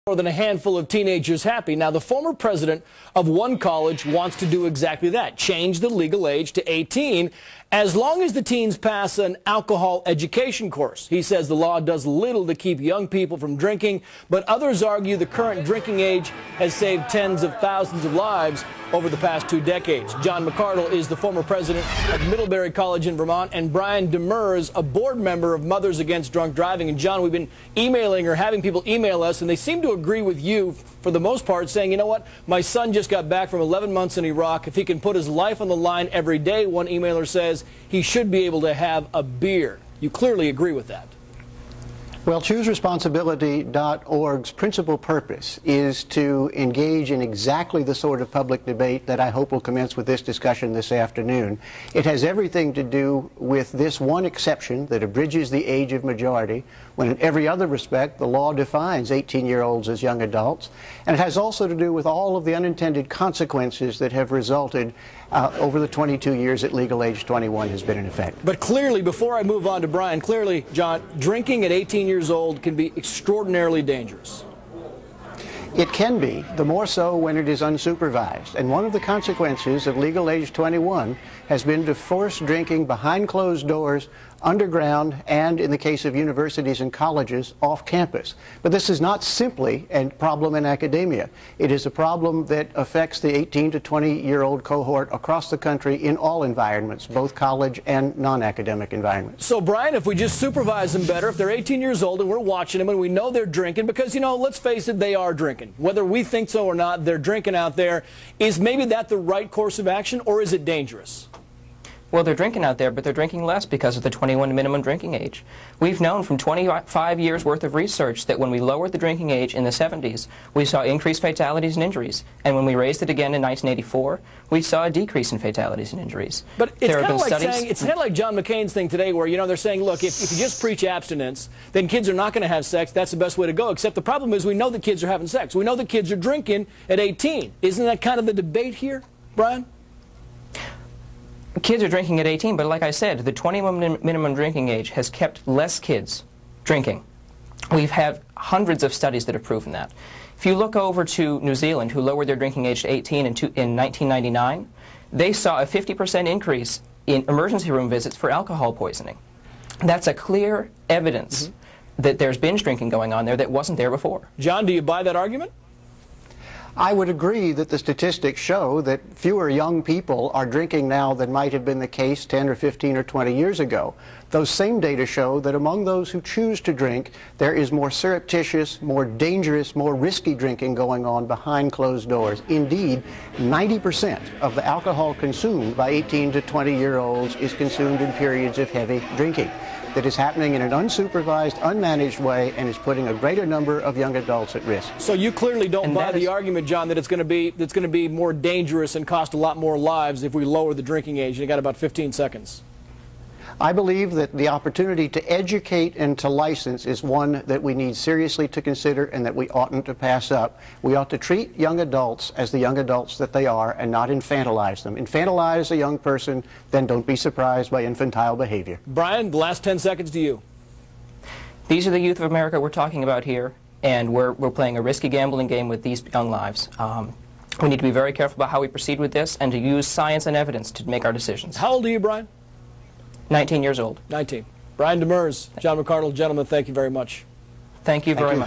More than a handful of teenagers happy. Now, the former president of one college wants to do exactly that, change the legal age to 18, as long as the teens pass an alcohol education course. He says the law does little to keep young people from drinking, but others argue the current drinking age has saved tens of thousands of lives over the past 2 decades. John McCardell is the former president of Middlebury College in Vermont, and Brian Demers, a board member of Mothers Against Drunk Driving. And John, we've been emailing or having people email us, and they seem to agree with you for the most part, saying, you know what, my son just got back from 11 months in Iraq. If he can put his life on the line every day, one emailer says, he should be able to have a beer. You clearly agree with that. Well, ChooseResponsibility.org's principal purpose is to engage in exactly the sort of public debate that I hope will commence with this discussion this afternoon. It has everything to do with this one exception that abridges the age of majority, when in every other respect the law defines 18-year-olds as young adults. And it has also to do with all of the unintended consequences that have resulted over the 22 years that legal age 21 has been in effect. But clearly, before I move on to Brian, clearly, John, drinking at 18 years old can be extraordinarily dangerous. It can be, the more so when it is unsupervised. And one of the consequences of legal age 21 has been to force drinking behind closed doors, underground, and in the case of universities and colleges, off campus. But this is not simply a problem in academia. It is a problem that affects the 18 to 20-year-old cohort across the country in all environments, both college and non-academic environments. So, Brian, if we just supervise them better, if they're 18 years old and we're watching them and we know they're drinking, because, you know, let's face it, they are drinking. Whether we think so or not, they're drinking out there. Is maybe that the right course of action, or is it dangerous? Well, they're drinking out there, but they're drinking less because of the 21 minimum drinking age. We've known from 25 years worth of research that when we lowered the drinking age in the 70s, we saw increased fatalities and injuries. And when we raised it again in 1984, we saw a decrease in fatalities and injuries. But it's kind of like saying, it's kind of like John McCain's thing today where, you know, they're saying, look, if you just preach abstinence, then kids are not going to have sex. That's the best way to go. Except the problem is we know that kids are having sex. We know that kids are drinking at 18. Isn't that kind of the debate here, Brian? Kids are drinking at 18, but like I said, the 21 minimum drinking age has kept less kids drinking. We've had hundreds of studies that have proven that. If you look over to New Zealand, who lowered their drinking age to 18 in 1999, they saw a 50% increase in emergency room visits for alcohol poisoning. That's a clear evidence that there's binge drinking going on there that wasn't there before. John, do you buy that argument? I would agree that the statistics show that fewer young people are drinking now than might have been the case 10 or 15 or 20 years ago. Those same data show that among those who choose to drink, there is more surreptitious, more dangerous, more risky drinking going on behind closed doors. Indeed, 90% of the alcohol consumed by 18 to 20-year-olds is consumed in periods of heavy drinking. That is happening in an unsupervised, unmanaged way and is putting a greater number of young adults at risk. So you clearly don't buy the argument, John, that it's going to be more dangerous and cost a lot more lives if we lower the drinking age. You got about 15 seconds. I believe that the opportunity to educate and to license is one that we need seriously to consider and that we oughtn't to pass up. We ought to treat young adults as the young adults that they are and not infantilize them. Infantilize a young person, then don't be surprised by infantile behavior. Brian, the last 10 seconds to you. These are the youth of America we're talking about here, and we're playing a risky gambling game with these young lives. We need to be very careful about how we proceed with this and to use science and evidence to make our decisions. How old are you, Brian? 19 years old. 19. Brian Demers, John McCardell, gentlemen, thank you very much. Thank you very much.